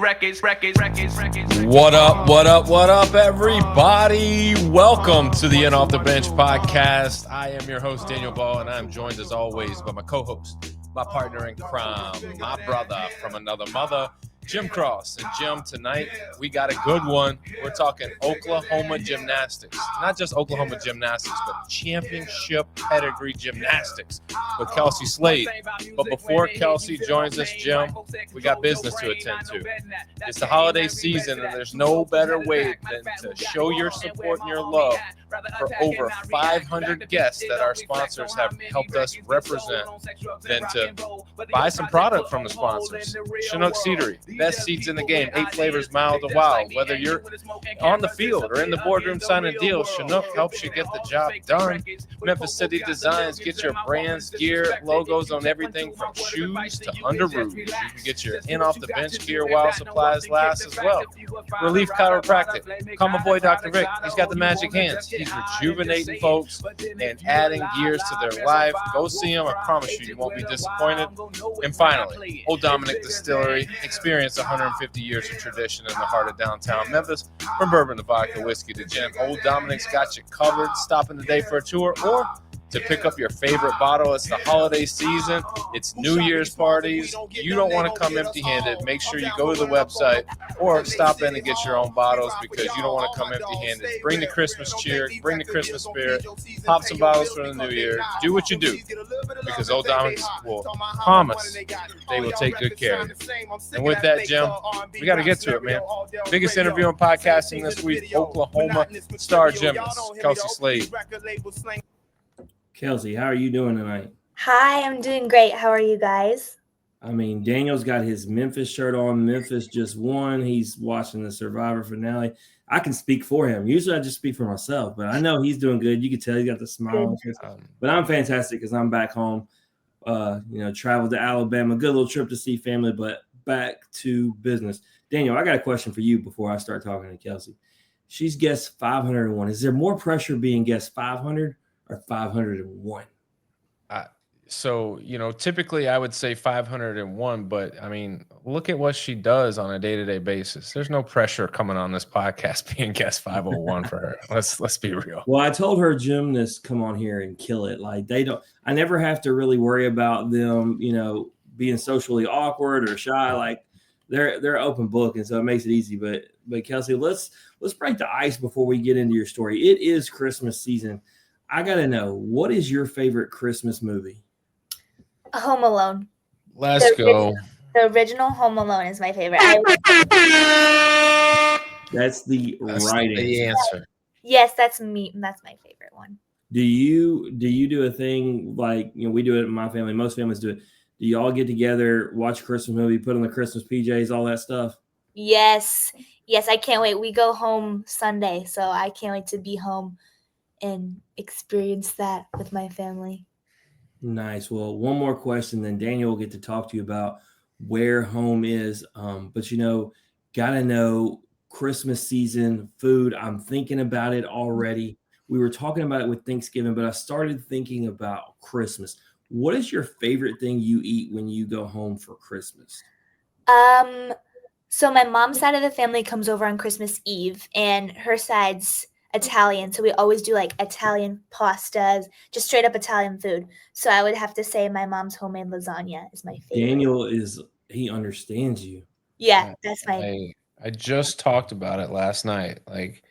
What up, everybody? Welcome to the In Off the Bench podcast. I am your host, Daniel Ball, and I'm joined as always by my co-host, my partner in crime, my brother from another mother, Jim Cross. And Jim, tonight we got a good one. We're talking Oklahoma gymnastics. Not just Oklahoma gymnastics, but championship pedigree gymnastics with Kelsey Slade. But before Kelsey joins us, Jim, we got business to attend to. It's the holiday season, and there's no better way than to show your support and your love for over 500 guests that our sponsors have helped us represent than to buy some product from the sponsors. Chinook Seedery, best seats in the game, 8 flavors, mild to wild. Whether you're on the field or in the boardroom signing deals, Chinook helps you get the job done. Memphis City Designs, get your brands, gear, logos on everything from shoes to underoos. You can get your in off the bench gear while supplies last as well. Relief Chiropractic, call my boy Dr. Vic. He's got the magic hands. He's rejuvenating folks and adding gears to their life. Go see him. I promise you won't be disappointed. And finally, Old Dominic Distillery. Experience 150 years of tradition in the heart of downtown Memphis. From bourbon to vodka, whiskey to gin, Old Dominic's got you covered. Stop in today for a tour or to pick up your favorite bottle. It's the holiday season. It's New Year's parties. You don't want to come empty-handed. Make sure you go to the website or stop in and get your own bottles because you don't want to come empty-handed. Bring the Christmas cheer. Bring the Christmas spirit. Pop some bottles for the New Year. Do what you do because Old Dominic will promise they will take good care of you. And with that, Jim, we got to get to it, man. Biggest interview in podcasting this week, Oklahoma star gymnast Kelsey Slade. Kelsey, how are you doing tonight? Hi, I'm doing great. How are you guys? I mean, Daniel's got his Memphis shirt on. Memphis just won. He's watching the Survivor finale. I can speak for him. Usually I just speak for myself, but I know he's doing good. You can tell he's got the smile. But I'm fantastic because I'm back home. Traveled to Alabama. Good little trip to see family, but back to business. Daniel, I got a question for you before I start talking to Kelsey. She's guessed 501. Is there more pressure being guessed 500 or 501? Typically I would say 501, but I mean, look at what she does on a day-to-day basis. There's no pressure coming on this podcast being guest 501 for her. Let's be real. Well, I told her gymnasts come on here and kill it. Like I never have to really worry about them, being socially awkward or shy. Like they're open book, and so it makes it easy. But Kelsey, let's break the ice before we get into your story. It is Christmas season. I got to know, what is your favorite Christmas movie? Home Alone. Let's go. The original Home Alone is my favorite. That's the right answer. Yes, that's me. That's my favorite one. Do you do a thing like, we do it in my family, most families do it. Do you all get together, watch a Christmas movie, put on the Christmas PJs, all that stuff? Yes, I can't wait. We go home Sunday, so I can't wait to be home and experience that with my family. Nice. Well, one more question, then Daniel will get to talk to you about where home is. But gotta know Christmas season food. I'm thinking about it already. We were talking about it with Thanksgiving, but I started thinking about Christmas. What is your favorite thing you eat when you go home for Christmas? So my mom's side of the family comes over on Christmas Eve, and her side's Italian, so we always do like Italian pastas, just straight up Italian food. So I would have to say my mom's homemade lasagna is my favorite. Daniel he understands you. Yeah, that's my. I just talked about it last night. Like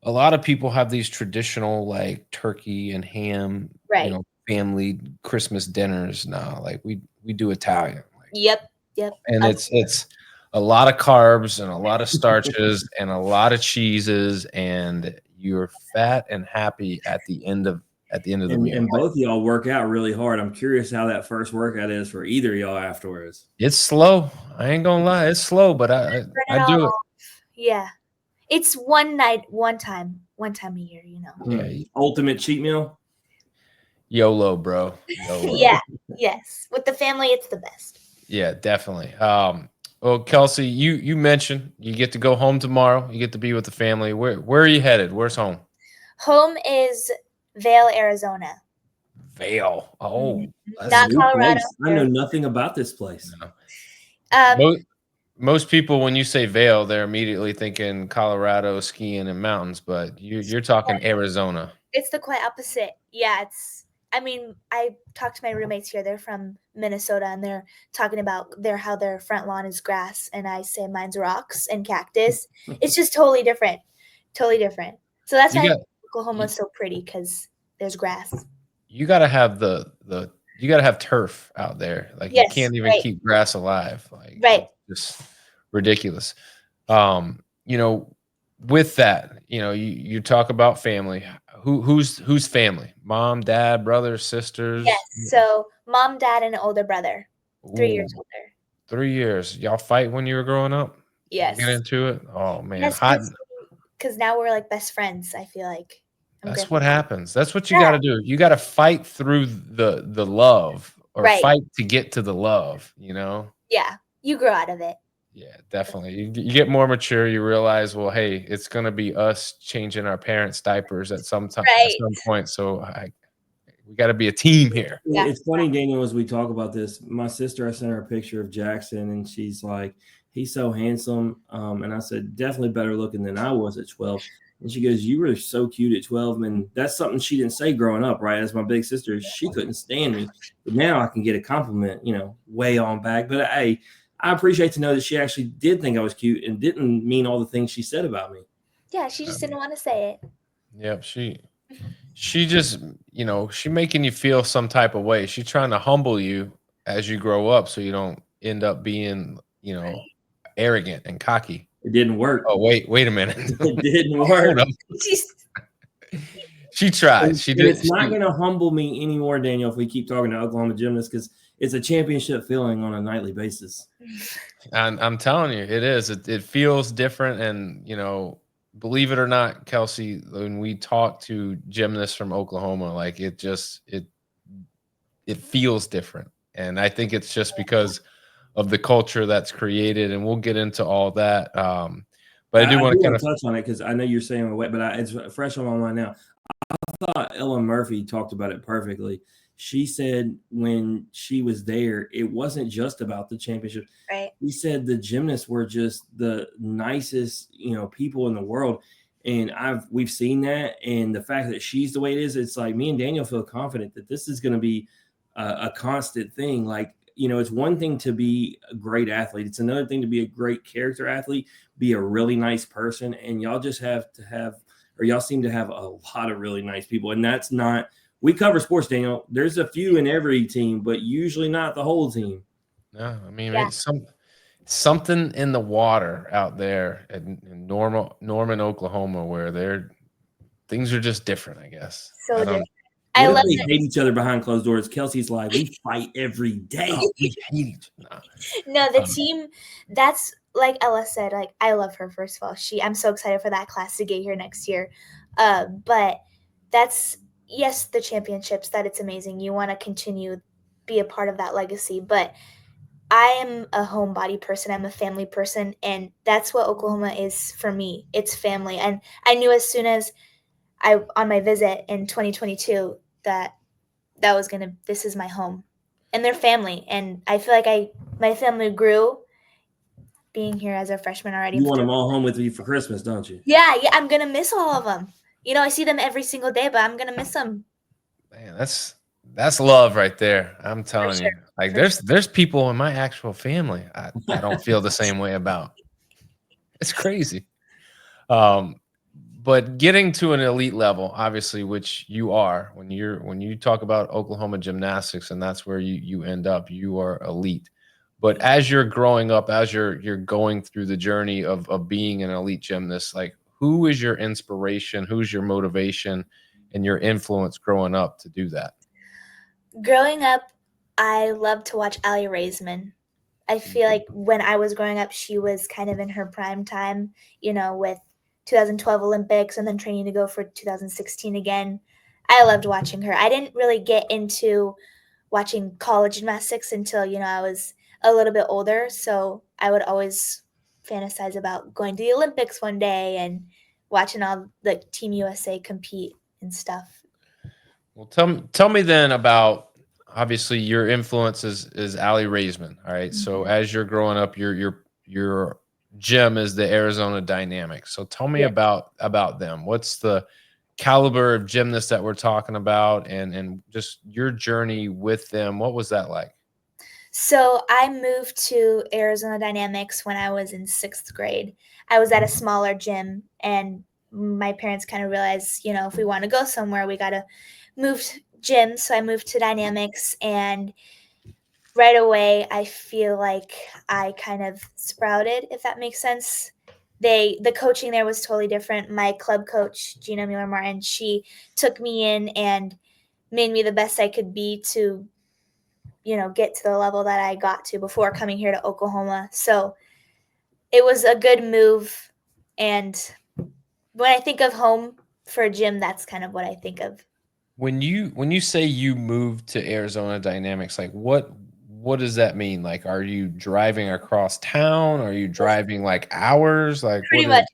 a lot of people have these traditional like turkey and ham, right, family Christmas dinners now. Like we do Italian. Like, Yep. And it's a lot of carbs and a lot of starches and a lot of cheeses, and you're fat and happy at the end of the meal. And both of y'all work out really hard. I'm curious how that first workout is for either of y'all afterwards. It's slow. I ain't gonna lie, it's slow, but I do it. Yeah, it's one time a year. Yeah. Ultimate cheat meal. YOLO, bro. YOLO. Yeah. Yes. With the family, it's the best. Yeah, definitely. Well, Kelsey, you mentioned you get to go home tomorrow. You get to be with the family. Where are you headed? Where's home? Home is Vail, Arizona. Vail. Oh, Not Colorado. I know nothing about this place. No. most people, when you say Vail, they're immediately thinking Colorado, skiing and mountains, but you're talking Arizona. It's the quite opposite. Yeah, I mean, I talked to my roommates here. They're from Minnesota, and they're talking about how their front lawn is grass, and I say mine's rocks and cactus. It's just totally different. Totally different. So that's You why got Oklahoma's so pretty, because there's grass. you got to have you got to have turf out there. Like you Yes, can't even right. keep grass alive. Like Right. it's just ridiculous. You know, with that, you know, you talk about family. Who's family? Mom, dad, brothers, sisters? Yes. So mom, dad, and an older brother, 3 years Ooh, older. 3 years. Y'all fight when you were growing up? Yes. Get into it? Oh man, Yes, hot. because now we're like best friends. I feel like That's what happens. That's what you Yeah. got to do. You got to fight through the love, or Right. fight to get to the love, you know? Yeah, you grow out of it. Yeah, definitely. You get more mature, you realize, well, hey, it's going to be us changing our parents' diapers at some time, at Right. some point. So we got to be a team here. Yeah. It's funny, Daniel, as we talk about this. My sister, I sent her a picture of Jackson, and she's like, "He's so handsome." And I said, "Definitely better looking than I was at 12." And she goes, "You were so cute at 12." And that's something she didn't say growing up, right? As my big sister, she couldn't stand me. But now I can get a compliment, way on back. But hey, I appreciate to know that she actually did think I was cute and didn't mean all the things she said about me. Yeah, she just didn't want to say it. Yep, she just, she making you feel some type of way. She's trying to humble you as you grow up so you don't end up being, arrogant and cocky. It didn't work. Oh, wait a minute. It didn't work. Hold up. She tried. She did. It's not going to humble me anymore, Daniel, if we keep talking to Oklahoma gymnasts, because it's a championship feeling on a nightly basis. And I'm telling you, it is. It feels different. And, believe it or not, Kelsey, when we talk to gymnasts from Oklahoma, like it feels different. And I think it's just because of the culture that's created. And we'll get into all that. But I do want to touch on it because I know you're saying we're wet, but it's fresh on my mind now. I thought Ellen Murphy talked about it perfectly. She said when she was there, it wasn't just about the championship. Right. He said the gymnasts were just the nicest, people in the world. And we've seen that. And the fact that she's the way it is, it's like me and Daniel feel confident that this is going to be a constant thing. Like, it's one thing to be a great athlete. It's another thing to be a great character athlete, be a really nice person. And y'all just y'all seem to have a lot of really nice people. And that's not, we cover sports, Daniel. There's a few in every team, but usually not the whole team. No, I mean, it's something in the water out there in Norman, Oklahoma, where things are just different, I guess. So different. I love they hate each other behind closed doors. Kelsey's like, we fight every day. Oh, we hate each other. No, the team, that's like Ella said, like I love her, first of all. I'm so excited for that class to get here next year. But that's, yes, the championships, that it's amazing. You want to continue, be a part of that legacy. But I am a homebody person. I'm a family person. And that's what Oklahoma is for me. It's family. And I knew as soon as on my visit in 2022, that was this is my home, and they're family. And I feel like my family grew being here as a freshman already. You want them all home with you for Christmas, don't you? Yeah, I'm gonna miss all of them. I see them every single day, but I'm gonna miss them. Man, that's love right there. I'm telling you. Like there's people in my actual family I don't feel the same way about. It's crazy. But getting to an elite level, obviously, which you are, when you talk about Oklahoma gymnastics, and that's where you end up, you are elite. But as you're growing up, as you're going through the journey of being an elite gymnast, like who is your inspiration? Who's your motivation and your influence growing up to do that? Growing up, I loved to watch Allie Raisman. I feel like when I was growing up, she was kind of in her prime time, with 2012 Olympics and then training to go for 2016 again. I loved watching her. I didn't really get into watching college gymnastics until, I was a little bit older. So I would always fantasize about going to the Olympics one day and watching all the Team USA compete and stuff. Well, tell me then about, obviously your influence is Allie Raisman. All right. Mm-hmm. So as you're growing up, you're your gym is the Arizona Dynamics. So tell me about them. What's the caliber of gymnasts that we're talking about, and just your journey with them? What was that like? So I moved to Arizona Dynamics when I was in 6th grade. I was at a smaller gym, and my parents kind of realized, if we want to go somewhere, we got to move gyms. So I moved to Dynamics, and right away, I feel like I kind of sprouted, if that makes sense. The coaching there was totally different. My club coach, Gina Mueller Martin, she took me in and made me the best I could be to, get to the level that I got to before coming here to Oklahoma. So it was a good move. And when I think of home for a gym, that's kind of what I think of. When you say you moved to Arizona Dynamics, like what does that mean? Like, are you driving across town? Are you driving like hours? Like, Pretty much.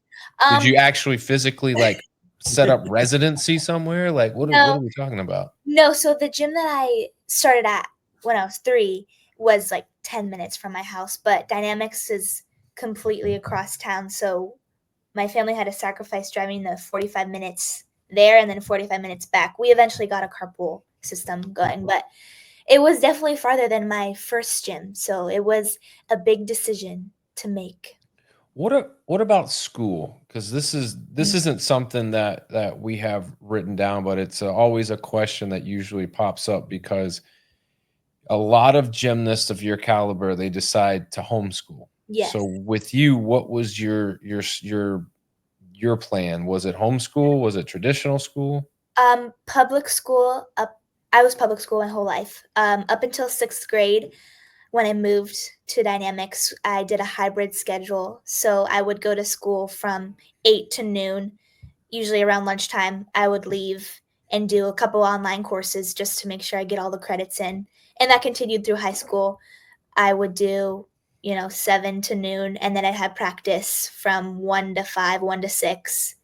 did you actually physically like set up residency somewhere? Like, what are we talking about? No, so the gym that I started at when I was 3 was like 10 minutes from my house, but Dynamics is completely across town. So my family had to sacrifice driving the 45 minutes there and then 45 minutes back. We eventually got a carpool system going, but it was definitely farther than my first gym. So it was a big decision to make. What about school? Because this isn't something that we have written down, but it's always a question that usually pops up because a lot of gymnasts of your caliber, they decide to homeschool. Yes. So with you, what was your plan? Was it homeschool? Was it traditional school? Public school. I was public school my whole life. Up until 6th grade, when I moved to Dynamics, I did a hybrid schedule. So I would go to school from 8 to noon. Usually around lunchtime, I would leave and do a couple online courses just to make sure I get all the credits in. And that continued through high school. I would do, 7 to noon, and then I'd have practice from 1 to 5, 1 to 6,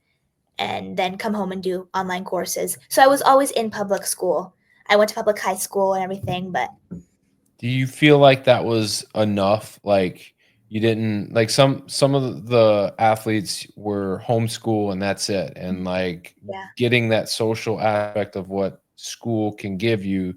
and then come home and do online courses. So I was always in public school. I went to public high school and everything, but do you feel like that was enough? Like you didn't like some of the athletes were homeschool and that's it. And like getting that social aspect of what school can give you,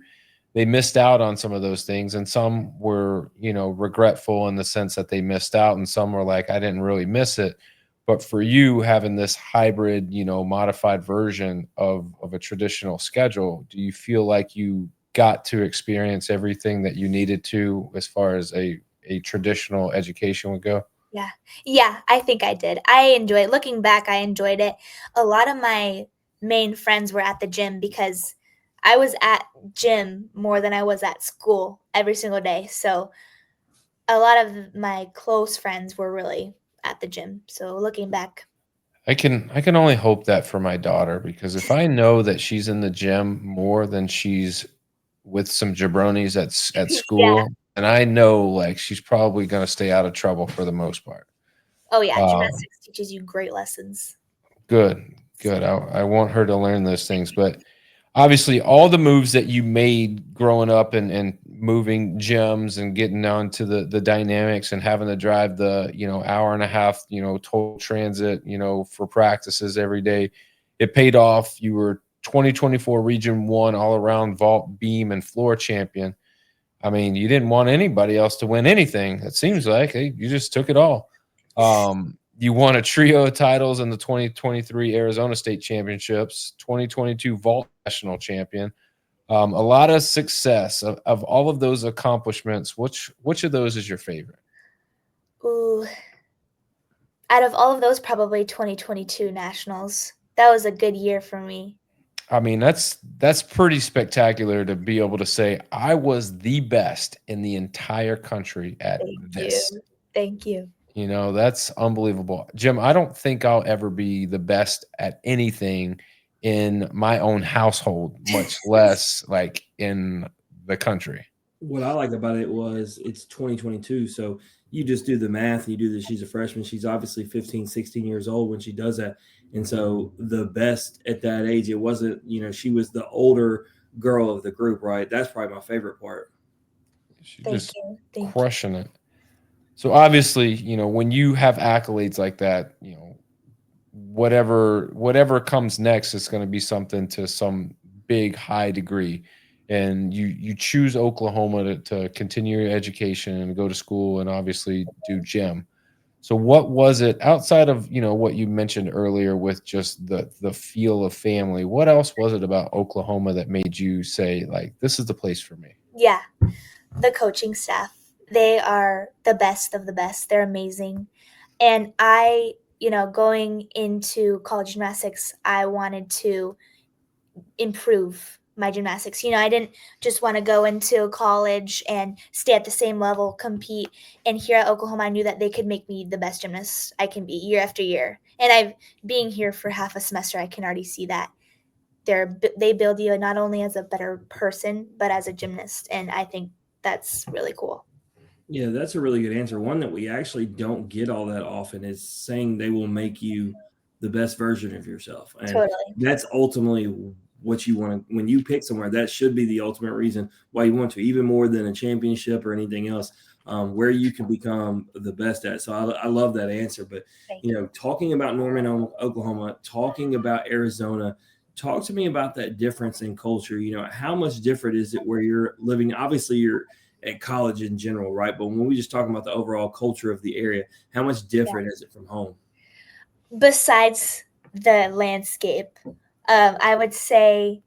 they missed out on some of those things. And some were, regretful in the sense that they missed out. And some were like, I didn't really miss it. But for you having this hybrid, modified version of a traditional schedule, do you feel like you got to experience everything that you needed to as far as a traditional education would go? Yeah, I think I did. I enjoyed it. Looking back, I enjoyed it. A lot of my main friends were at the gym because I was at gym more than I was at school every single day. So a lot of my close friends were really at the gym. So looking back, I can only hope that for my daughter, because if I know that she's in the gym more than she's with some jabronis at school, and I know like she's probably going to stay out of trouble for the most part. Oh yeah, gymnastics teaches you great lessons. Good. I want her to learn those things, but obviously all the moves that you made growing up and moving gyms and getting on to the Dynamics and having to drive the, hour and a half, total transit, for practices every day, it paid off. You were 2024 Region 1 all-around vault, beam, and floor champion. I mean, you didn't want anybody else to win anything. It seems like you just took it all. You won a trio of titles in the 2023 Arizona State Championships, 2022 vault national champion. A lot of success. Of all of those accomplishments, which of those is your favorite? Ooh, out of all of those, probably 2022 nationals. That was a good year for me. I mean, that's pretty spectacular to be able to say I was the best in the entire country at this. Thank you. That's unbelievable. Jim, I don't think I'll ever be the best at anything in my own household, much less like in the country. What I like about it was it's 2022. So you just do the math. You do this. She's a freshman. She's obviously 15, 16 years old when she does that. And so the best at that age, it wasn't, she was the older girl of the group, right? That's probably my favorite part. She's crushing it. So obviously, when you have accolades like that, whatever comes next is going to be something to some big high degree. And you choose Oklahoma to continue your education and go to school and obviously do gym. So what was it outside of, what you mentioned earlier with just the feel of family? What else was it about Oklahoma that made you say, like, this is the place for me? Yeah, the coaching staff. They are the best of the best. They're amazing. And going into college gymnastics, I wanted to improve my gymnastics. I didn't just want to go into college and stay at the same level, compete. And here at Oklahoma, I knew that they could make me the best gymnast I can be year after year. And being here for half a semester, I can already see that they build you not only as a better person, but as a gymnast. And I think that's really cool. Yeah, that's a really good answer. One that we actually don't get all that often is saying they will make you the best version of yourself. And Totally. that's ultimately what you want to, when you pick somewhere, that should be the ultimate reason why you want to, even more than a championship or anything else, where you can become the best at. So I love that answer. But, talking about Norman, Oklahoma, talking about Arizona, talk to me about that difference in culture. How much different is it where you're living? Obviously, you're at college in general, right? But when we just talking about the overall culture of the area, how much different is it from home? Besides the landscape, I would say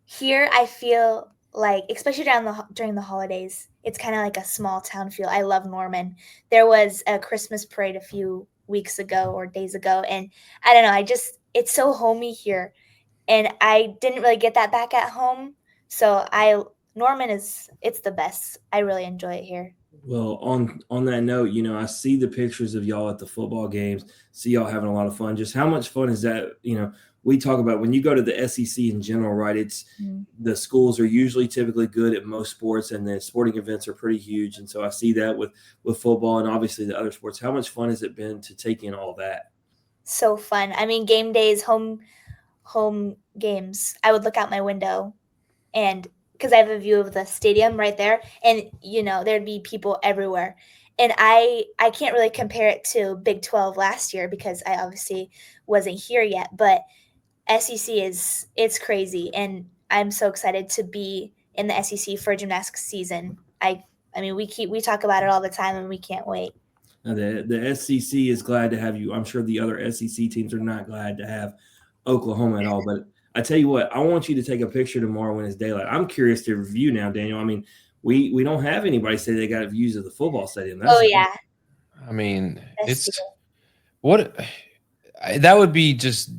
here I feel like, especially during the holidays, it's kind of like a small town feel. I love Norman. There was a Christmas parade a few weeks ago or days ago, and I don't know, it's so homey here, and I didn't really get that back at home. So Norman it's the best. I really enjoy it here. Well, on that note, I see the pictures of y'all at the football games, see y'all having a lot of fun. Just how much fun is that? We talk about when you go to the SEC in general, right? It's the schools are usually typically good at most sports, and the sporting events are pretty huge. And so I see that with football and obviously the other sports. How much fun has it been to take in all that? So fun. I mean, game days, home games. I would look out my window, and because I have a view of the stadium right there, and there'd be people everywhere. And I can't really compare it to Big 12 last year because I obviously wasn't here yet, but SEC it's crazy, and I'm so excited to be in the SEC for gymnastics season. I mean, we talk about it all the time, and we can't wait. Now, the SEC is glad to have you. I'm sure the other SEC teams are not glad to have Oklahoma at all. But I tell you what, I want you to take a picture tomorrow when it's daylight. I'm curious to review now, Daniel. I mean, we don't have anybody say they got views of the football stadium. Oh yeah. I mean, That's it's what that would be just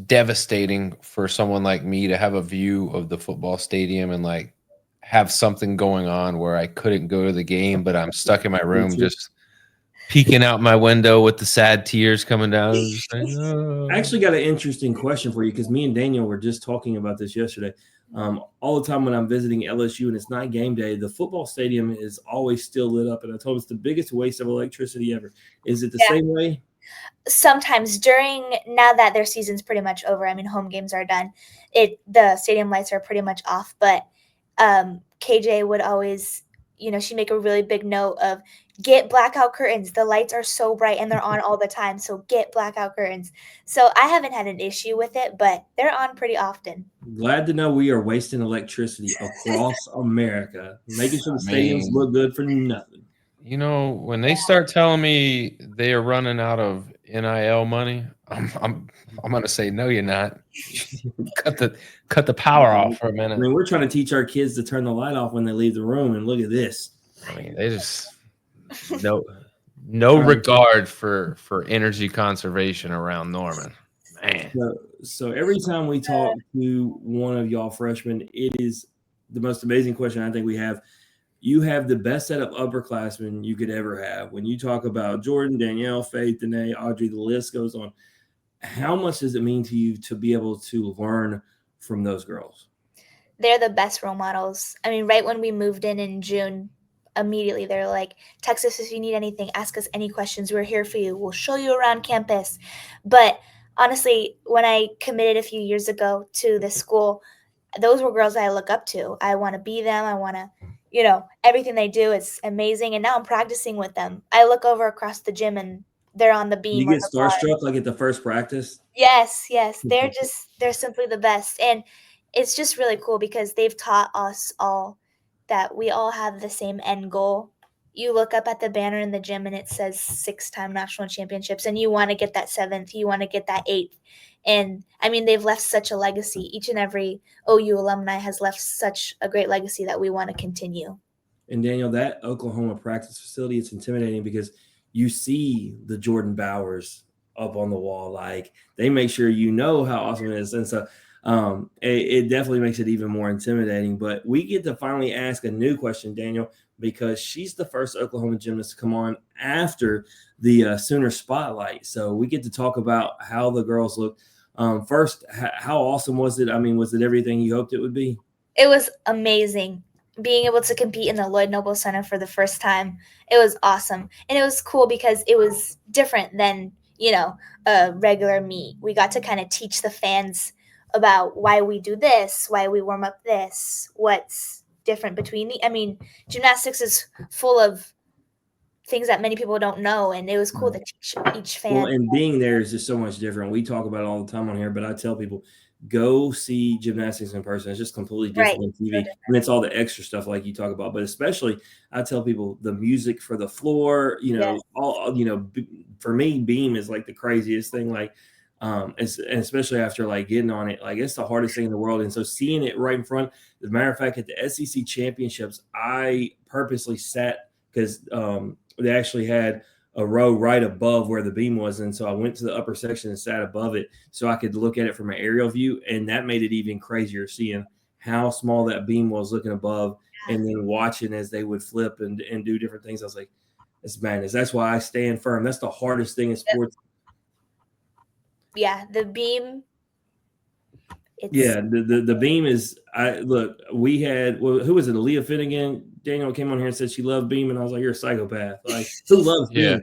devastating for someone like me to have a view of the football stadium and like have something going on where I couldn't go to the game, but I'm stuck in my room just peeking out my window with the sad tears coming down. Saying, oh. I actually got an interesting question for you because me and Daniel were just talking about this yesterday. All the time when I'm visiting LSU and it's not game day, the football stadium is always still lit up. And I told him it's the biggest waste of electricity ever. Is it the same way? Sometimes now that their season's pretty much over, I mean, home games are done, the stadium lights are pretty much off, but KJ would always, she'd make a really big note of get blackout curtains. The lights are so bright and they're on all the time, so get blackout curtains. So I haven't had an issue with it, but they're on pretty often. Glad to know we are wasting electricity across America, making sure the stadiums look good for nothing. When they start telling me they are running out of NIL money, I'm gonna say no, you're not. cut the power off for a minute. I mean, we're trying to teach our kids to turn the light off when they leave the room, and look at this. I mean, they just no regard for energy conservation around Norman. Man. So every time we talk to one of y'all freshmen, it is the most amazing question I think we have. You have the best set of upperclassmen you could ever have. When you talk about Jordan, Danielle, Faith, Danae, Audrey, the list goes on. How much does it mean to you to be able to learn from those girls? They're the best role models. I mean, right when we moved in June, immediately they're like, text us if you need anything, ask us any questions. We're here for you. We'll show you around campus. But honestly, when I committed a few years ago to this school, those were girls I look up to. I want to be them. I want to, everything they do is amazing. And now I'm practicing with them. I look over across the gym and they're on the beam You or get the bar. starstruck like at the first practice? Yes. They're simply the best. And it's just really cool because they've taught us all that we all have the same end goal. You look up at the banner in the gym and it says 6-time national championships, and you want to get that 7th, you want to get that 8th. And I mean, they've left such a legacy. Each and every OU alumni has left such a great legacy that we want to continue. And Daniel, that Oklahoma practice facility, it's intimidating because you see the Jordan Bowers up on the wall. Like, they make sure you know how awesome it is. And so it definitely makes it even more intimidating. But we get to finally ask a new question, Daniel, because she's the first Oklahoma gymnast to come on after the Sooner Spotlight. So we get to talk about how the girls look. First, how awesome was it? I mean, was it everything you hoped it would be? It was amazing. Being able to compete in the Lloyd Noble Center for the first time, it was awesome. And it was cool because it was different than, a regular meet. We got to kind of teach the fans about why we do this, why we warm up this, what's different between gymnastics is full of things that many people don't know, and it was cool to teach each fan. Well, and being there is just so much different. We talk about it all the time on here, but I tell people, go see gymnastics in person. It's just completely different than TV. And it's all the extra stuff like you talk about. But especially, I tell people the music for the floor, for me, beam is like the craziest thing. Like, and especially after like getting on it, like it's the hardest thing in the world. And so seeing it right in front, as a matter of fact, at the SEC championships, I purposely sat because they actually had a row right above where the beam was. And so I went to the upper section and sat above it so I could look at it from an aerial view. And that made it even crazier seeing how small that beam was looking above and then watching as they would flip and do different things. I was like, it's madness. That's why I stand firm. That's the hardest thing in sports. Yeah, the beam. The beam is, we had, who was it? Aaliyah Finnegan. Daniel came on here and said she loved beam. And I was like, you're a psychopath. Like, who loves beam?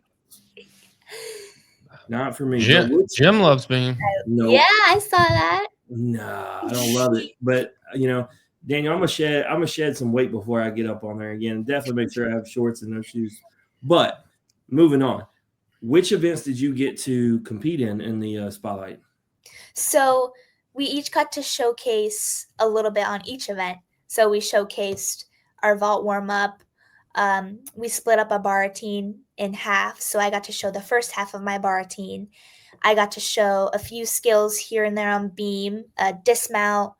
Not for me. Jim loves beam. No. Yeah, I saw that. Nah, I don't love it. But Daniel, I'm gonna shed some weight before I get up on there again. Definitely make sure I have shorts and no shoes. But moving on, which events did you get to compete in the spotlight? So we each got to showcase a little bit on each event. So we showcased our vault warm up. We split up a bar routine in half. So I got to show the first half of my bar routine. I got to show a few skills here and there on beam, a dismount,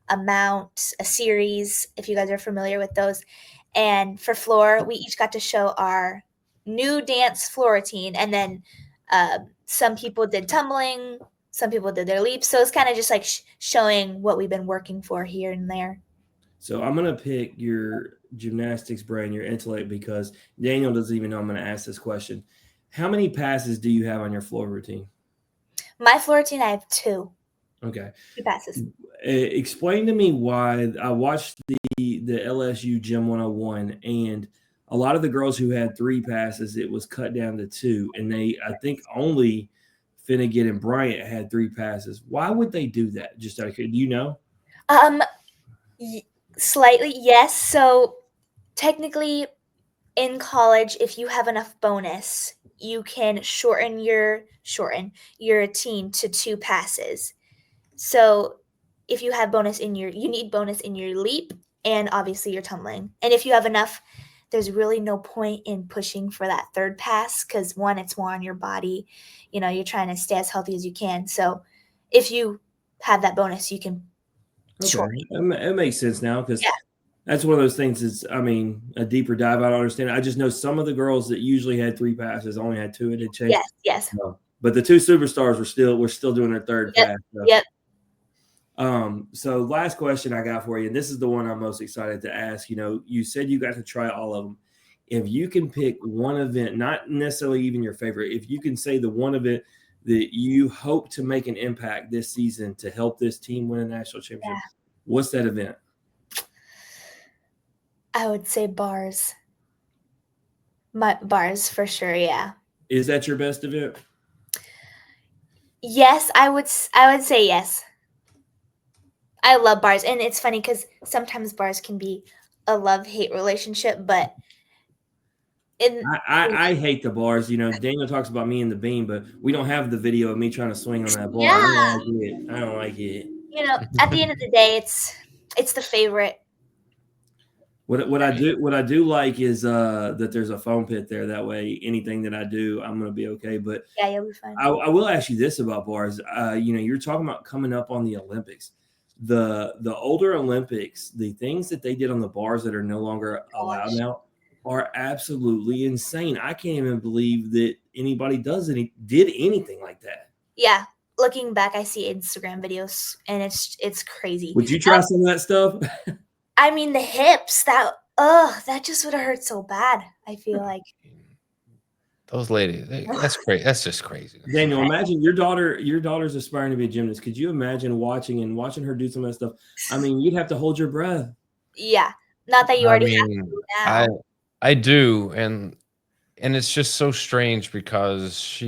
a mount, a series, if you guys are familiar with those. And for floor, we each got to show our new dance floor routine. And then some people did tumbling, some people did their leaps. So it's kind of just like showing what we've been working for here and there. So I'm going to pick your gymnastics brain, your intellect, because Daniel doesn't even know I'm going to ask this question. How many passes do you have on your floor routine? My floor routine, I have 2. Okay. 2 passes. Explain to me why. I watched the LSU Gym 101, and a lot of the girls who had 3 passes, it was cut down to 2. And I think only Finnegan and Bryant had 3 passes. Why would they do that? Just out of curiosity, do you know? Slightly, yes. So technically in college, if you have enough bonus, you can shorten your routine to 2 passes. So if you have you need bonus in your leap and obviously your tumbling. And if you have enough, there's really no point in pushing for that 3rd pass because 1, it's more on your body. You're trying to stay as healthy as you can. So if you have that bonus, you can shorten. It makes sense now because that's one of those things. Is a deeper dive. I don't understand. I just know some of the girls that usually had 3 passes only had 2. It had changed. Yes. No. But the 2 superstars were still doing their 3rd pass. So. Yep. So last question I got for you, and this is the one I'm most excited to ask. You said you got to try all of them. If you can pick one event, not necessarily even your favorite, if you can say the one event that you hope to make an impact this season to help this team win a national championship, what's that event? I would say bars. Bars for sure, yeah. Is that your best event? Yes, I would say yes. I love bars, and it's funny because sometimes bars can be a love-hate relationship, but I hate the bars. Daniel talks about me and the beam, but we don't have the video of me trying to swing on that bar. yeah, I don't like it. at the end of the day, it's the favorite. What I do like is that there's a foam pit there. That way, anything that I do, I'm gonna be okay. But Yeah, you'll be fine. I will ask you this about bars. You're talking about coming up on the Olympics. The older Olympics, the things that they did on the bars that are no longer allowed now are absolutely insane. I can't even believe that anybody did anything like that. Yeah, looking back, I see Instagram videos, and it's crazy. Would you try some of that stuff? I mean, the hips, that just would have hurt so bad, I feel like. Those ladies, that's crazy. That's just crazy. Daniel, imagine your daughter's aspiring to be a gymnast. Could you imagine watching her do some of that stuff? I mean, you'd have to hold your breath. Yeah, not that you already have to do now. I do, and it's just so strange because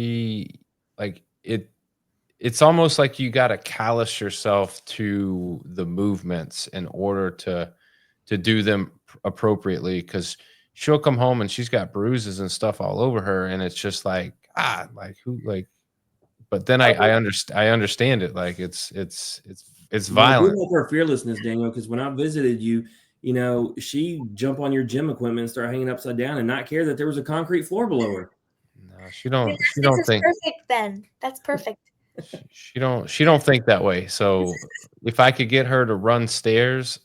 it's almost like you got to callous yourself to the movements in order to do them appropriately, because she'll come home and she's got bruises and stuff all over her, and it's just like but then I understand it, like it's violent. I do like her fearlessness, Daniel, because when I visited you, she jump on your gym equipment and start hanging upside down and not care that there was a concrete floor below her. No, she don't think perfect then. That's perfect. She don't think that way. So if I could get her to run stairs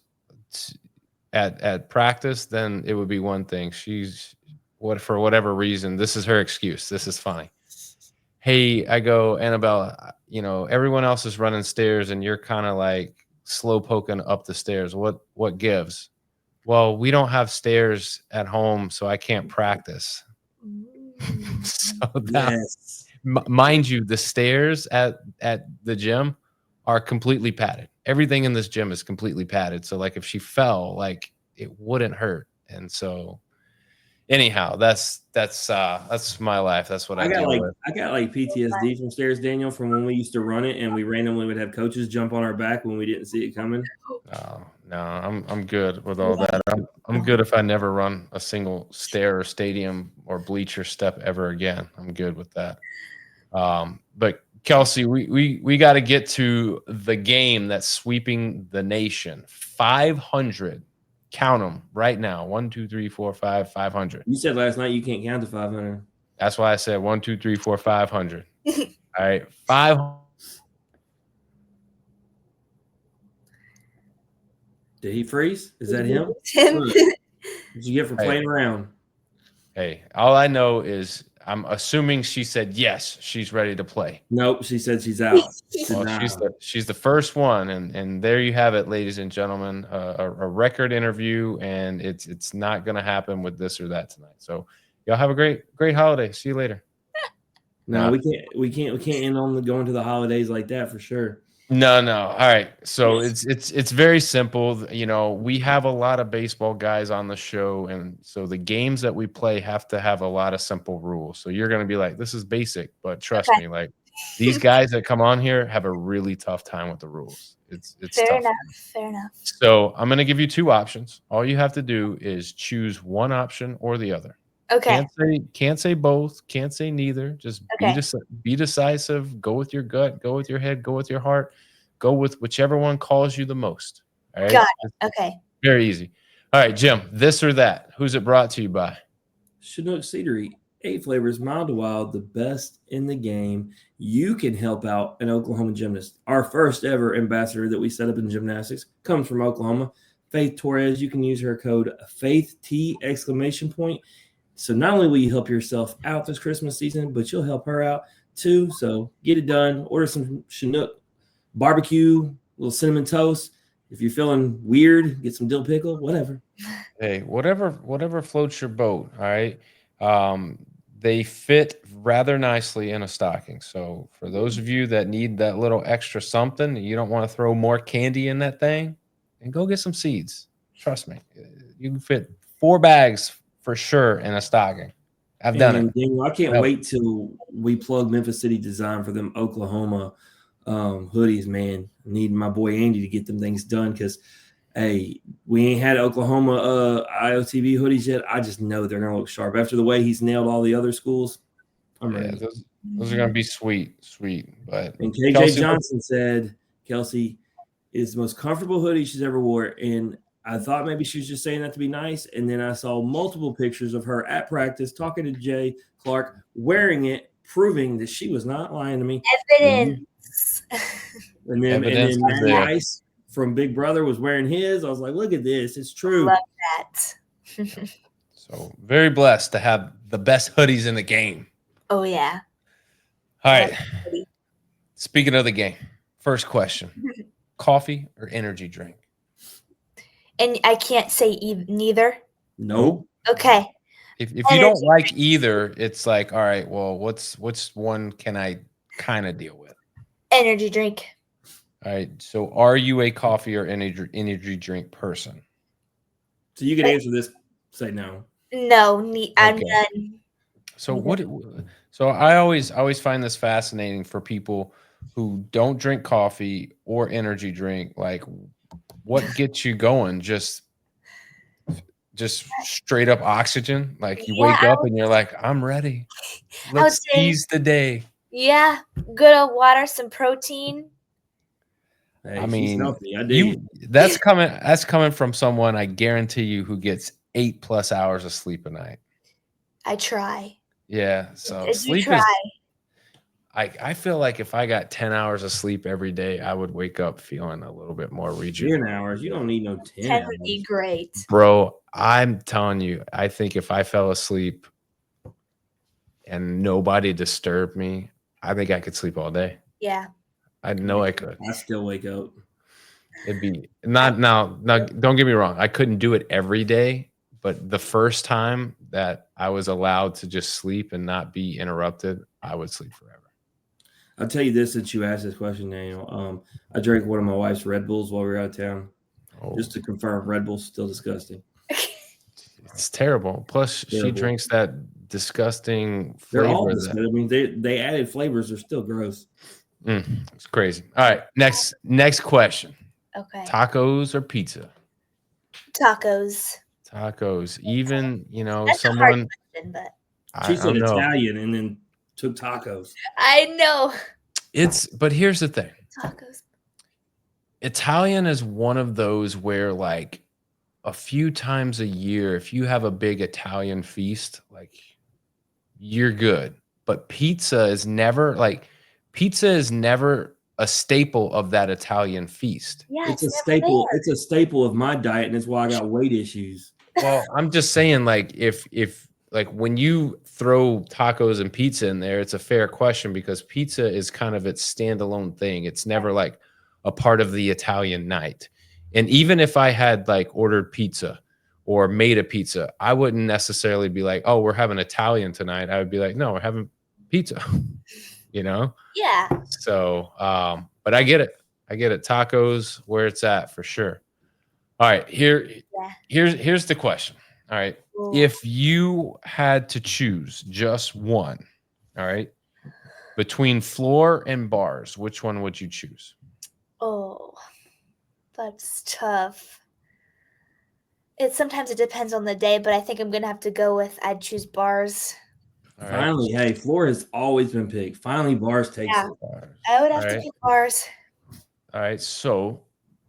at practice, then it would be one thing. For whatever reason, this is her excuse. This is funny. Hey, I go, Annabelle, everyone else is running stairs and you're kind of like slow poking up the stairs. What gives? Well, we don't have stairs at home, so I can't practice. So yes. Mind you, the stairs at the gym are completely padded. Everything in this gym is completely padded. So like if she fell, like it wouldn't hurt. And so anyhow, that's my life. That's what I deal with. I got like PTSD from stairs, Daniel, from when we used to run it and we randomly would have coaches jump on our back when we didn't see it coming. No, I'm good with all that. I'm good if I never run a single stair or stadium or bleacher step ever again. I'm good with that. But Kelsey, we got to get to the game that's sweeping the nation. 500. Count them right now. 1, 2, 3, 4, 5, 500. You said last night you can't count to 500. That's why I said 1, 2, 3, 4, 500. All right, 500. Did he freeze? Is that him? What did you get for playing around? Hey, all I know is I'm assuming she said yes, she's ready to play. Nope, she said she's out. She's the first one, and there you have it, ladies and gentlemen, a record interview, and it's not going to happen with this or that tonight. So y'all have a great holiday. See you later. No, we can't end on going to the holidays like that for sure. No. All right. So it's very simple. We have a lot of baseball guys on the show, and so the games that we play have to have a lot of simple rules. So you're going to be like, this is basic, but trust me, like these guys that come on here have a really tough time with the rules. It's fair tough. Fair enough. So I'm going to give you 2 options. All you have to do is choose one option or the other. Okay. Can't say both. Can't say neither. Just be decisive. Go with your gut. Go with your head. Go with your heart. Go with whichever one calls you the most. All right. Got it. Okay. Very easy. All right, Jim. This or that. Who's it brought to you by? Chinook Cedary. 8 flavors, mild to wild, the best in the game. You can help out an Oklahoma gymnast. Our first ever ambassador that we set up in gymnastics comes from Oklahoma. Faith Torres. You can use her code FAITH_. So not only will you help yourself out this Christmas season, but you'll help her out too. So get it done. Order some Chinook barbecue, little cinnamon toast. If you're feeling weird, get some dill pickle, whatever. Hey, whatever floats your boat. All right. They fit rather nicely in a stocking. So for those of you that need that little extra something, you don't want to throw more candy in that thing, and go get some seeds. Trust me, you can fit 4 bags for sure in a stocking. I've done it. Daniel, I can't wait till we plug Memphis City Design for them Oklahoma hoodies, man. I need my boy Andy to get them things done because Hey, we ain't had Oklahoma IOTB hoodies yet. I just know they're gonna look sharp after the way he's nailed all the other schools. I'm Yeah, ready. those are gonna be sweet. But And KJ Kelsey, Johnson said Kelsey is the most comfortable hoodie she's ever wore. And I thought maybe she was just saying that to be nice. And then I saw multiple pictures of her at practice talking to Jay Clark wearing it, proving that she was not lying to me. Evidence. And then Evidence is Matty there. Ice from Big Brother was wearing his. I was like, look at this. It's true. Love that. So very blessed to have the best hoodies in the game. Oh, yeah. All right. Speaking of the game, first question: coffee or energy drink? And I can't say neither. Nope. Okay. If you don't like either, it's like, all right, well, what's one can I kind of deal with? Energy drink. All right. So are you a coffee or energy drink person? So you can answer this, say no. No, I'm Okay. none. So so I always find this fascinating for people who don't drink coffee or energy drink. Like, what gets you going? Just straight up oxygen. Like you wake up and you're like, I'm ready. Let's seize the day. Yeah, good old water, some protein. Hey, I mean, healthy. I dig it. that's coming from someone, I guarantee you, who gets 8+ hours of sleep a night. I try. Yeah. So sleep try. is. I feel like if I got 10 hours of sleep every day, I would wake up feeling a little bit more rejuvenated. 10 hours. You don't need no 10 10 hours. would be great. Bro, I'm telling you, I think if I fell asleep and nobody disturbed me, I think I could sleep all day. Yeah. I know I could. I still wake up. It'd be not now. Don't get me wrong. I couldn't do it every day, but the first time that I was allowed to just sleep and not be interrupted, I would sleep forever. I'll tell you this since you asked this question, Daniel. I drank one of my wife's Red Bulls while we were out of town. Oh, Just to confirm, Red Bull's still disgusting. it's terrible. Plus, she drinks that disgusting flavor. They're all disgusting. I mean, they added flavors. They're still gross. It's crazy. All right, next question. Okay. Tacos or pizza? Tacos. Tacos. Even, That's someone. a hard question, but She said know. Italian and then took tacos. I know. But here's the thing. Tacos. Italian is one of those where, like, a few times a year, if you have a big Italian feast, like, you're good. But pizza is never a staple of that Italian feast. Yeah, it's a staple. There. It's a staple of my diet, and it's why I got weight issues. Well, I'm just saying, like, if like when you throw tacos and pizza in there, it's a fair question because pizza is kind of its standalone thing. It's never like a part of the Italian night. And even if I had like ordered pizza or made a pizza, I wouldn't necessarily be like, oh, we're having Italian tonight. I would be like, no, we're having pizza, Yeah. So, but I get it. Tacos where it's at for sure. All right, here's the question. All right. Ooh. If you had to choose just one, all right, between floor and bars, which one would you choose? Oh, that's tough. Sometimes it depends on the day, but I think I'm gonna have to go with I'd choose bars. Right. Finally, hey, floor has always been picked. Finally, bars takes it. I would have to pick bars. All right, so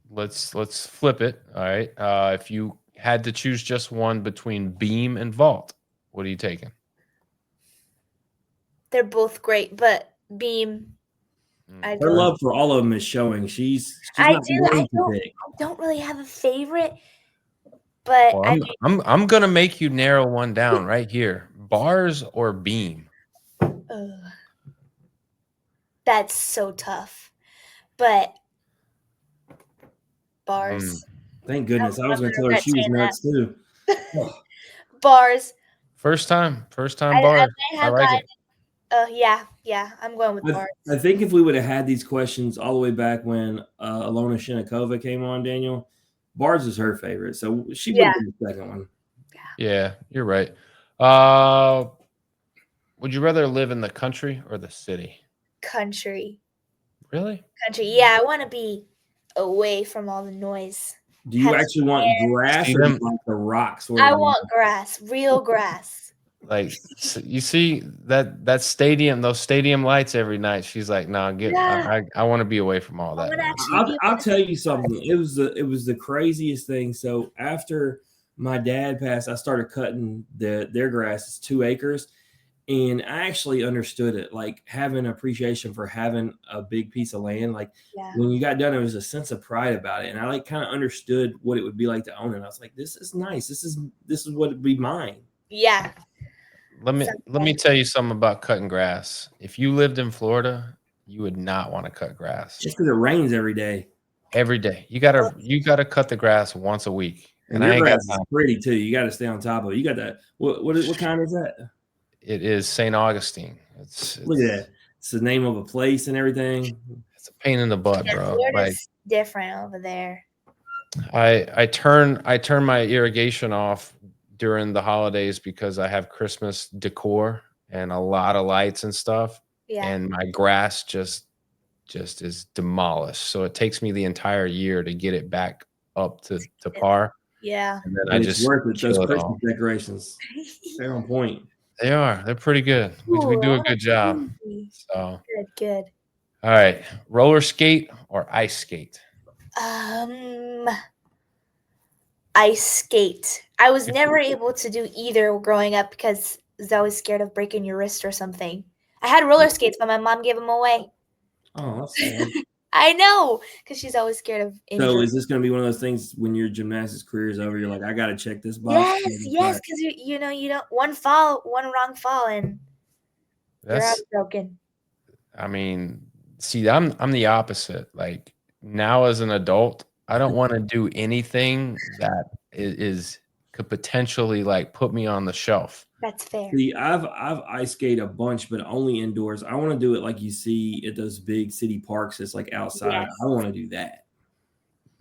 let's flip it. All right, if you had to choose just one between beam and vault, what are you taking? They're both great, but beam. Her love for all of them is showing. She's I not do. willing to pick. I don't really have a favorite, but well, I'm gonna make you narrow one down right here: bars or beam. That's so tough, but bars. Thank goodness. I was going to tell her she was nuts too. Bars. First time bars. I like it. Yeah. I'm going with bars. I think if we would have had these questions all the way back when Alona Shinikova came on, Daniel, bars is her favorite. So she would have been the second one. Yeah, you're right. Would you rather live in the country or the city? Country. Really? Country. Yeah, I want to be away from all the noise. Do you has actually want grass See or do you them? want the rocks? I want grass, real grass. Like you see that stadium, those stadium lights every night. She's like, "No, Yeah. I want to be away from all I that." want to now." actually be I'll able tell you to something. It was the craziest thing. So after my dad passed, I started cutting their grass. It's 2 acres. And I actually understood it, like having appreciation for having a big piece of land. Like Yeah. when you got done, there was a sense of pride about it. And I like kind of understood what it would be like to own it. I was like, this is nice. This is what would be mine. Yeah. Let me tell you something about cutting grass. If you lived in Florida, you would not want to cut grass Just because it rains every day. every day. You gotta cut the grass once a week. And I your ain't grass got is time. pretty too. You got to stay on top of it. You got that. What kind is that? It is St. Augustine. Look at that. It's the name of a place and everything. It's a pain in the butt, Yeah, bro. Florida's Like different over there. I turn my irrigation off during the holidays because I have Christmas decor and a lot of lights and stuff. Yeah. And my grass just is demolished. So it takes me the entire year to get it back up to par. Yeah. And then And I it's just worth it. Those kill it Christmas all. decorations, they're on point. They are. They're pretty good. We Ooh, do I a good job. wanna- So Good. all right. Roller skate or ice skate? Ice skate. I was never able to do either growing up because I was always scared of breaking your wrist or something. I had roller skates, but my mom gave them away. Oh, that's sad. I know, because she's always scared of injury. So is this going to be one of those things when your gymnastics career is over? You're like, I got to check this box. Yes, because you don't one wrong fall, and you're That's broken. I mean, see, I'm the opposite. Like now as an adult, I don't want to do anything that could potentially like put me on the shelf. That's fair. See, I've ice skated a bunch, but only indoors. I want to do it like you see at those big city parks. It's like outside. Yes. I want to do that.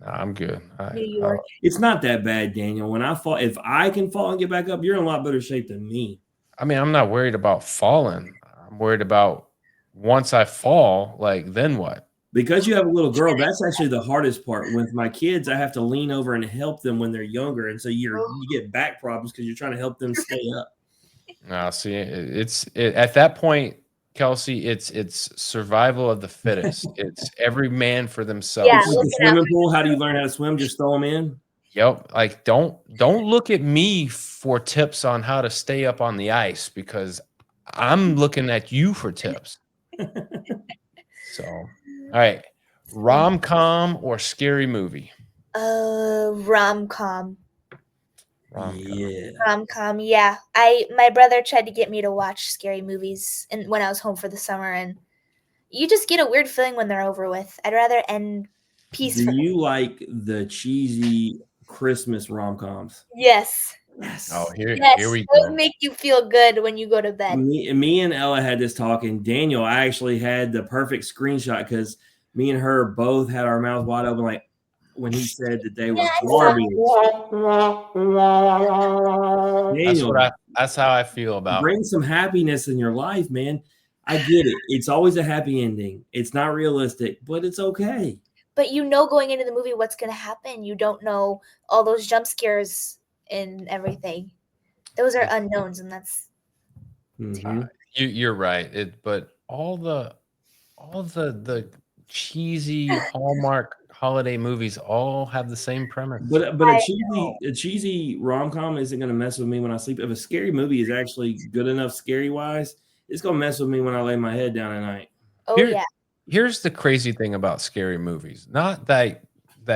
Nah, I'm good. New York. It's not that bad, Daniel. When I fall, if I can fall and get back up, you're in a lot better shape than me. I mean, I'm not worried about falling. I'm worried about once I fall, like then what? Because you have a little girl, that's actually the hardest part. With my kids, I have to lean over and help them when they're younger, and so you get back problems because you're trying to help them stay up. No, see, it's at that point, Kelsey, it's survival of the fittest. It's every man for themselves. Yeah, It's like a swimming pool. How do you learn how to swim? Just throw them in. Yep. Like don't look at me for tips on how to stay up on the ice because I'm looking at you for tips. So, all right, rom-com or scary movie? Rom-com. Yeah. Rom-com, yeah. My brother tried to get me to watch scary movies and when I was home for the summer, and you just get a weird feeling when they're over with. I'd rather end peacefully. Do you like the cheesy Christmas rom-coms? Yes. Yes. Oh, here we It go. would make you feel good when you go to bed. Me and Ella had this talk, and Daniel, I actually had the perfect screenshot because me and her both had our mouths wide open, like when he said that they were garbage. Daniel, That's how I feel about. Bring some happiness in your life, man. I get it. It's always a happy ending. It's not realistic, but it's okay. But you know going into the movie what's going to happen. You don't know all those jump scares and everything. Those are unknowns, and that's You're right. But all the cheesy Hallmark holiday movies all have the same premise. But a cheesy rom-com isn't going to mess with me when I sleep. If a scary movie is actually good enough scary wise, it's going to mess with me when I lay my head down at night. yeah. Here's the crazy thing about scary movies. Not that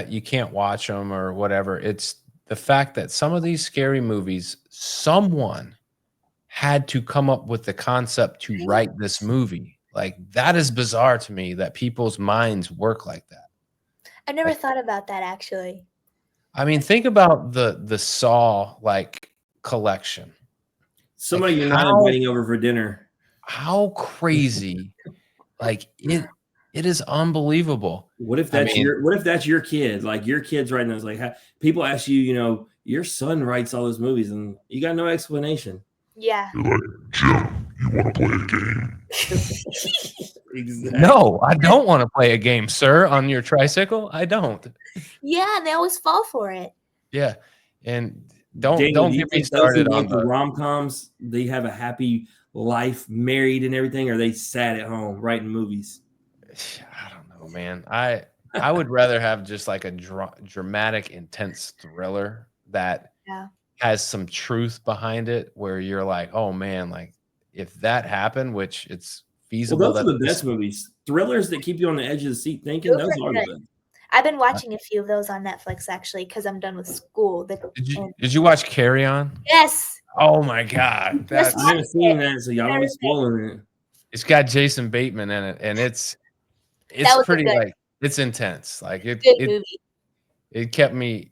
you can't watch them or whatever. It's the fact that some of these scary movies, someone had to come up with the concept to write this movie. Like that is bizarre to me that people's minds work like that. I never thought about that actually. I mean, think about the Saw collection. Somebody you're not inviting over for dinner. How crazy! It is unbelievable. What if that's your kid? Like your kid's writing those. Like people ask you, your son writes all those movies, and you got no explanation. Yeah. You're like, Jim, you want to play a game? Exactly. No, I don't want to play a game, sir, on your tricycle. I don't. Yeah, and they always fall for it. Yeah, and Daniel, don't do you get me think those who started on like the rom-coms, they have a happy life, married and everything, or they sat at home writing movies? I don't know, man. I would rather have just like a dramatic, intense thriller that Yeah. has some truth behind it, where you're like, oh man, like if that happened, which it's Well, feasible those are that the best movies. Thrillers that keep you on the edge of the seat thinking, Those those are are good. the best. I've been watching a few of those on Netflix actually because I'm done with school. Did you watch Carry On? Yes. Oh my God, Just I haven't watched seen it. that, so y'all don't be spoiling it. it's got Jason Bateman in it, and it's That was a pretty good, like it's intense. Like good it movie. it kept me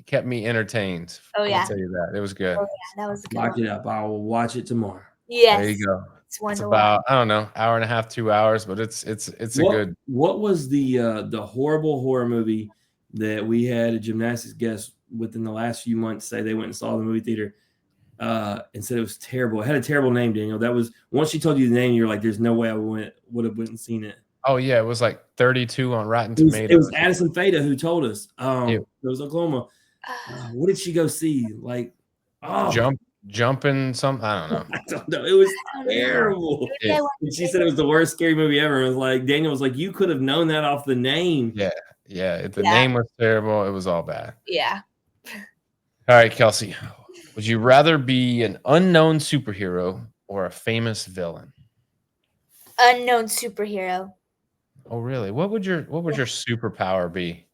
entertained. Oh, yeah. I'll tell you that. It was good. Oh yeah, that was a good Lock one. it up. I will watch it tomorrow. Yes. There you go. It's one It's to watch. about, I don't know, hour and a half, 2 hours, but it's a good. What was the horrible horror movie that we had a gymnastics guest within the last few months say they went and saw the movie theater and said it was terrible? It had a terrible name, Daniel. That was once she told you the name, you're like, there's no way I would have went and seen it. Oh yeah, it was like 32 on Rotten It Tomatoes. was Addison Fada who told us. It was Oklahoma. What did she go see? Like, Jumping something. I don't know. I don't know. It was terrible. Yeah. And she said it was the worst scary movie ever. It was like Daniel was like, you could have known that off the name. Yeah. The name was terrible. It was all bad. Yeah. All right, Kelsey. Would you rather be an unknown superhero or a famous villain? Unknown superhero. Oh, really? What would your superpower be?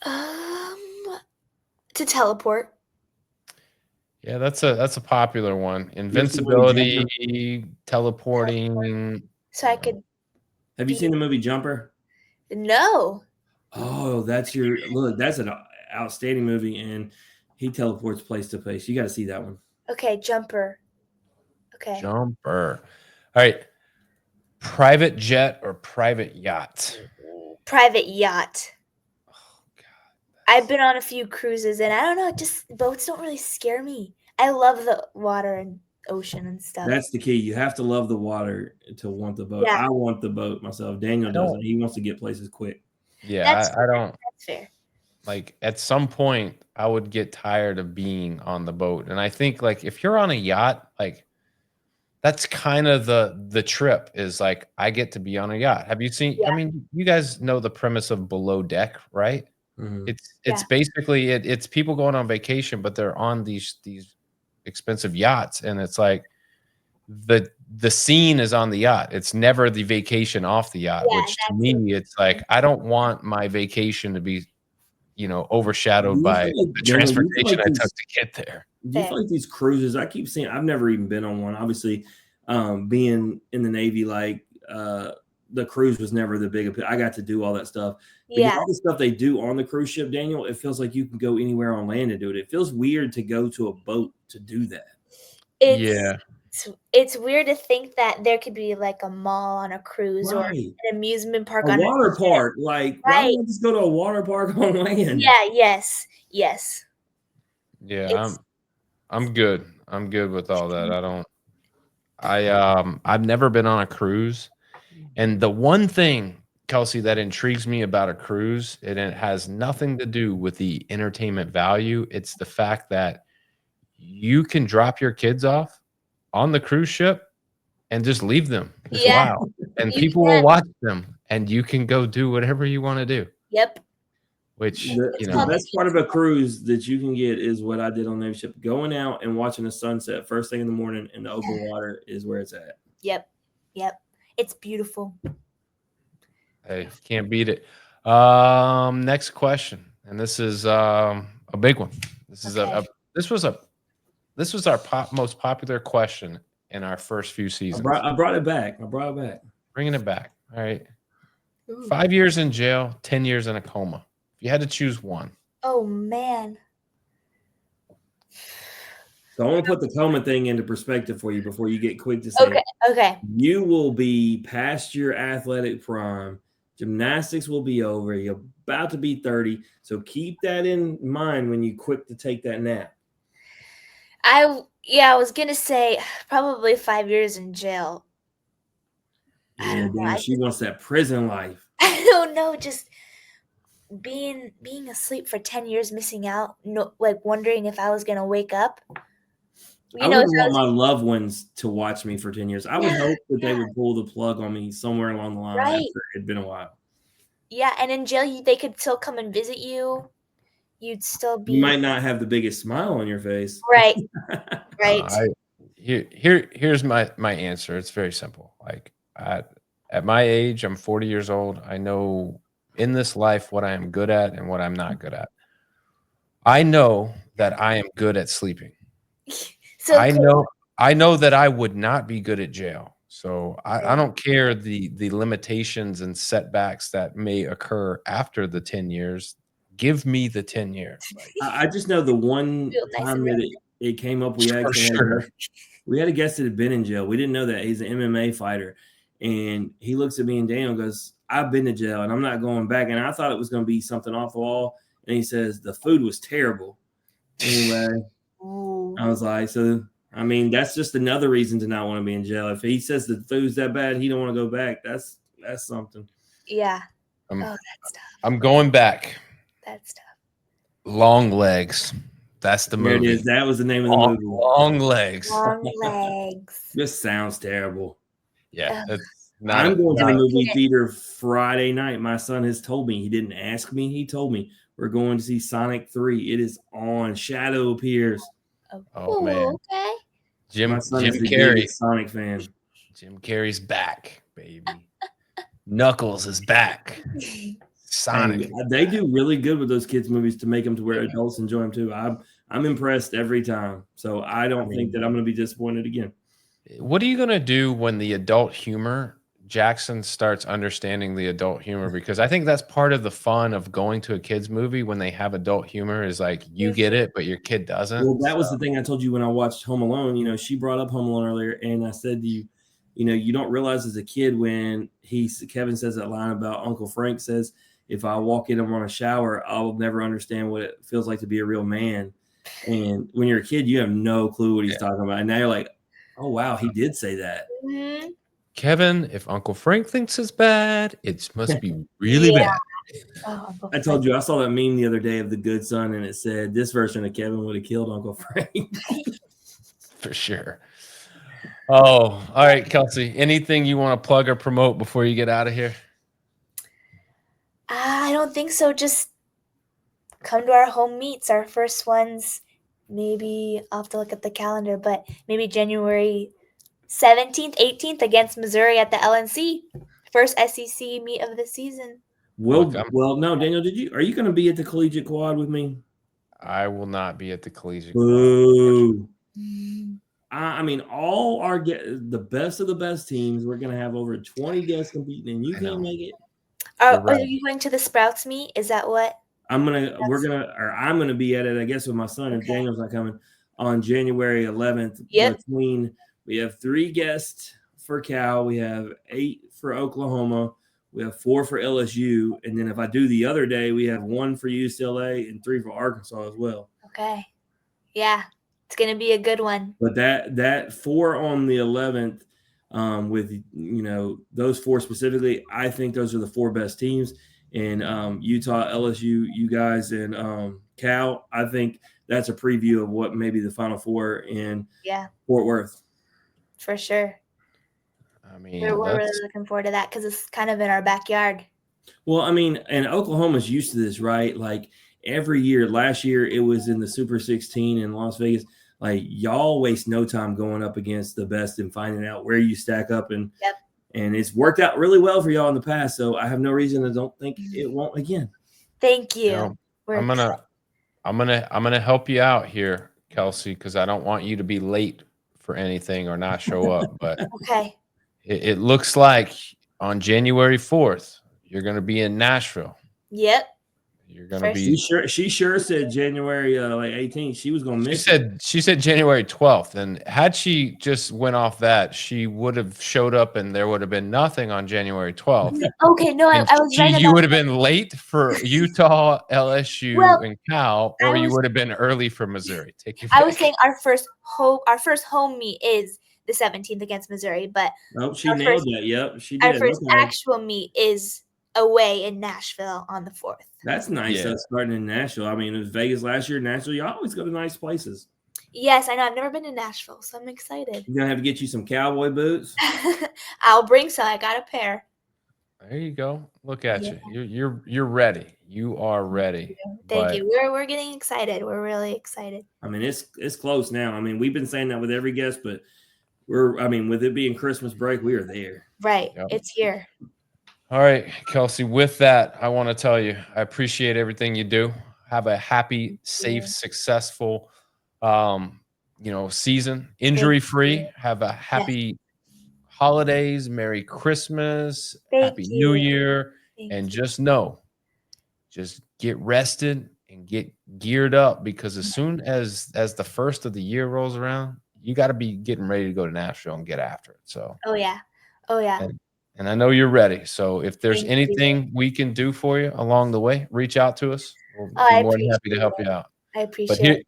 To teleport. Yeah, that's a popular one. Invincibility, teleporting. So I could. Have you seen the movie Jumper? No. Oh, that's an outstanding movie, and he teleports place to place. You got to see that one. Okay, Jumper. Okay. Jumper. All right. Private jet or private yacht? Private yacht. Oh, God. I've been on a few cruises, and I don't know, just boats don't really scare me. I love the water and ocean and stuff. That's the key. You have to love the water to want the boat. Yeah. I want the boat myself. Daniel doesn't. He wants to get places quick. Yeah, I don't. That's fair. Like at some point, I would get tired of being on the boat, and I think like if you're on a yacht, like that's kind of the trip is like I get to be on a yacht. Have you seen? Yeah. I mean, you guys know the premise of Below Deck, right? Mm-hmm. It's basically it's people going on vacation, but they're on these expensive yachts, and it's like the scene is on the yacht. It's never the vacation off the yacht, Yeah, which to me it's like I don't want my vacation to be overshadowed by the transportation I took to get there. Do you feel like these cruises? I keep seeing. I've never even been on one. Obviously, being in the Navy, like the cruise was never the big appeal. I got to do all that stuff. But Yeah. all the stuff they do on the cruise ship, Daniel, it feels like you can go anywhere on land to do it. It feels weird to go to a boat to do that. It's weird to think that there could be like a mall on a cruise or an amusement park on a water park. Like, why right. don't you just go to a water park on land? Yeah. Yes. Yeah, I'm good. I'm good with all that. I've never been on a cruise. And the one thing, Kelsey, that intrigues me about a cruise, and it has nothing to do with the entertainment value. It's the fact that you can drop your kids off on the cruise ship and just leave them. Wow. And people will watch them, and you can go do whatever you want to do. Yep. Which, the best part of a cruise that you can get is what I did on the Navy ship. Going out and watching the sunset first thing in the morning in the open water is where it's at. Yep. It's beautiful. Hey, can't beat it. Next question, and this is a big one. This is this was our most popular question in our first few seasons. I brought it back. Bringing it back. All right. 5 years in jail, 10 years in a coma. If you had to choose one. Oh man. So I want to put the coma thing into perspective for you before you get quick to say. Okay. You will be past your athletic prime. Gymnastics will be over. You're about to be 30. So keep that in mind when you quick to take that nap. I was gonna say probably 5 years in jail. I Yeah, don't know. Daniel, she wants that prison life. I don't know. Just being asleep for 10 years, missing out, no, like wondering if I was gonna wake up. I You know, if wouldn't I want was my loved ones to watch me for 10 years. I would yeah, hope that they yeah, would pull the plug on me somewhere along the line right. after it had been a while. Yeah, and in jail, they could still come and visit you. You'd still You be might not have the biggest smile on your face. right, right. Here's my answer. It's very simple. Like at my age, I'm 40 years old. I know in this life what I am good at and what I'm not good at. I know that I am good at sleeping. So I cool. know that I would not be good at jail. So I don't care the limitations and setbacks that may occur after the 10 years. Give me the 10 years. Like, I just know the one Feel nice time and that it came up, we for actually sure. had a guest that had been in jail. We didn't know that. He's an MMA fighter. And he looks at me and Daniel goes, I've been to jail and I'm not going back. And I thought it was going to be something off the wall. And he says, the food was terrible. Anyway, Ooh. I was like, so, I mean, that's just another reason to not want to be in jail. If he says the food's that bad, he don't want to go back. That's something. Yeah. I'm, Oh, that's tough. I'm going back. That's tough. Long Legs. That's the There movie. it is. That was the name of the movie. Long Legs. Long legs. This sounds terrible. Yeah. Ugh. It's not I'm going to the not- movie theater Friday night. My son has told me. He didn't ask me. He told me we're going to see Sonic 3. It is on. Shadow appears. Oh, man. Okay. Jim My son is the Carrey. biggest Sonic fan. Jim Carrey's back, baby. Knuckles is back. Sonic. Hey, they do really good with those kids' movies to make them to where adults enjoy them too. I'm impressed every time. So I don't think that I'm going to be disappointed again. What are you going to do when the adult humor, Jackson starts understanding the adult humor? Because I think that's part of the fun of going to a kid's movie when they have adult humor is like you get it, but your kid doesn't. Well, that was the thing I told you when I watched Home Alone. You know, she brought up Home Alone earlier, and I said to you, you know, you don't realize as a kid when Kevin says that line about Uncle Frank says, if I walk in and want a shower, I'll never understand what it feels like to be a real man. And when you're a kid, you have no clue what he's talking about. And now you're like, oh, wow, he did say that. Mm-hmm. Kevin, if Uncle Frank thinks it's bad, it must be really bad. Oh, I told you, I saw that meme the other day of the good son, and it said this version of Kevin would have killed Uncle Frank. For sure. Oh, all right, Kelsey. Anything you want to plug or promote before you get out of here? I don't think so. Just come to our home meets, our first ones. Maybe I'll have to look at the calendar, but maybe January 17th, 18th against Missouri at the LNC. First SEC meet of the season. Well, no, Daniel, are you going to be at the collegiate quad with me? I will not be at the collegiate. Boo. I mean, all the best of the best teams. We're going to have over 20 guests competing, and you can't make it. Are you going to the Sprouts meet? Is that what? I'm gonna be at it, I guess, with my son if Daniel's not coming on January 11th. Yep. We have 3 guests for Cal, we have 8 for Oklahoma, we have 4 for LSU, and then if I do the other day, we have 1 for UCLA and 3 for Arkansas as well. Okay. Yeah, it's gonna be a good one. But that 4 on the 11th, with those 4 specifically, I think those are the 4 best teams. And Utah, LSU, you guys, and Cal, I think that's a preview of what maybe the Final Four in Fort Worth. For sure. I mean, we're really looking forward to that because it's kind of in our backyard. Well, I mean, and Oklahoma's used to this, right? Like every year. Last year, it was in the Super 16 in Las Vegas. Like y'all waste no time going up against the best and finding out where you stack up and. Yep. And it's worked out really well for y'all in the past, so I have no reason to don't think it won't again. Thank you. I'm gonna help you out here, Kelsey, because I don't want you to be late for anything or not show up. But okay, it looks like on January 4th you're gonna be in Nashville. Yep. You're gonna be. She sure said January 18th. She was gonna miss. She said January 12th, and had she just went off that, she would have showed up, and there would have been nothing on January 12th. Okay, no, I was right. You would have been late for Utah, LSU, and Cal, or you would have been early for Missouri. I was saying our first home meet is the 17th against Missouri. But Oh, she our nailed first, that. Yep, she our did. first Okay. actual meet is away in Nashville on the 4th. That's nice. Yeah. Starting in Nashville. I mean, it was Vegas last year. Nashville, you always go to nice places. Yes, I know. I've never been to Nashville, so I'm excited. You're gonna have to get you some cowboy boots. I'll bring some. I got a pair. There you go. Look at you. You're ready. You are ready. Thank you. We're getting excited. We're really excited. I mean, it's close now. I mean, we've been saying that with every guest, but with it being Christmas break, we are there. Right. Yep. It's here. All right, Kelsey, with that, I want to tell you, I appreciate everything you do. Have a happy, safe, successful, season, injury-free. Have a happy holidays, Merry Christmas, Happy New Year. And just know, just get rested and get geared up, because as soon as the first of the year rolls around, you got to be getting ready to go to Nashville and get after it. So, oh yeah. And I know you're ready. So if there's anything we can do for you along the way, reach out to us. We'll be more than happy to help you out. I appreciate it.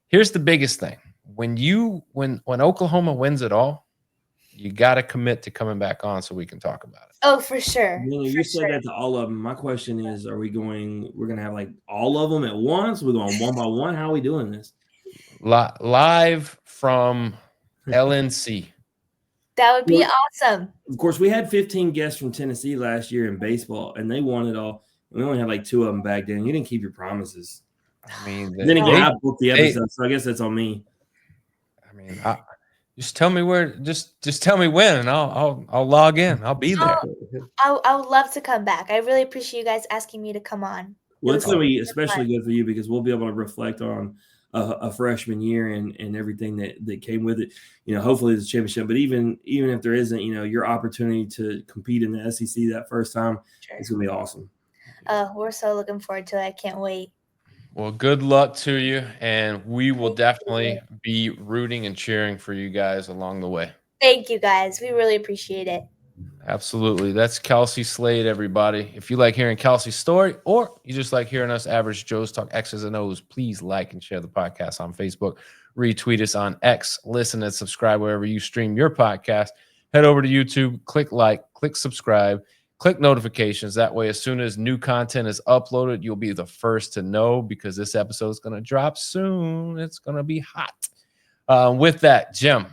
Here's the biggest thing. When Oklahoma wins it all, you got to commit to coming back on so we can talk about it. Oh, for sure. You said that to all of them. My question is, we're going to have like all of them at once? We're going one by one? How are we doing this? Live from LNC. That would be awesome. Of course, we had 15 guests from Tennessee last year in baseball, and they won it all. We only had like 2 of them back then. You didn't keep your promises. I mean, then again, I booked the episode, so I guess that's on me. I mean, just tell me where. Just tell me when, and I'll log in. I'll be there. I would love to come back. I really appreciate you guys asking me to come on. Well, it's going to be especially good for you because we'll be able to reflect on a freshman year and everything that came with it. Hopefully it's a championship, but even if there isn't, your opportunity to compete in the SEC that first time, it's going to be awesome. We're so looking forward to it. I can't wait. Well, good luck to you, and we will definitely be rooting and cheering for you guys along the way. Thank you, guys. We really appreciate it. Absolutely. That's Kelsey Slade, everybody. If you like hearing Kelsey's story, or you just like hearing us average Joes talk X's and O's, please like and share the podcast on Facebook. Retweet us on X. Listen and subscribe wherever you stream your podcast. Head over to YouTube, click like, click subscribe, click notifications. That way, as soon as new content is uploaded, you'll be the first to know, because this episode is going to drop soon. It's going to be hot. With that, Jim,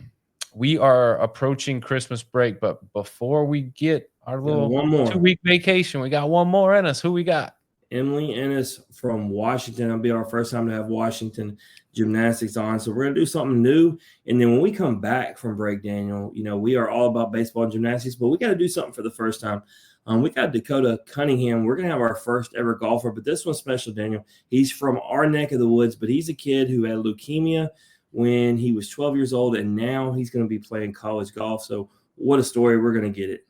we are approaching Christmas break, but before we get our little 2-week vacation, we got one more in us. Who we got? Emily Ennis from Washington. It'll be our first time to have Washington gymnastics on. So we're going to do something new. And then when we come back from break, Daniel, we are all about baseball and gymnastics, but we got to do something for the first time. We got Dakota Cunningham. We're going to have our first ever golfer, but this one's special, Daniel. He's from our neck of the woods, but he's a kid who had leukemia when he was 12 years old, and now he's going to be playing college golf. So what a story. We're going to get it.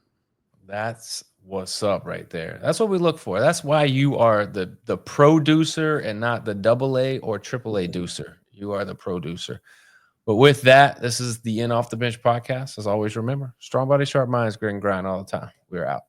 That's what's up right there. That's what we look for. That's why you are the producer and not the AA or AAA deucer. You are the producer. But with that, this is the In Off the Bench podcast. As always, remember, strong body, sharp minds, grit and grind all the time. We're out.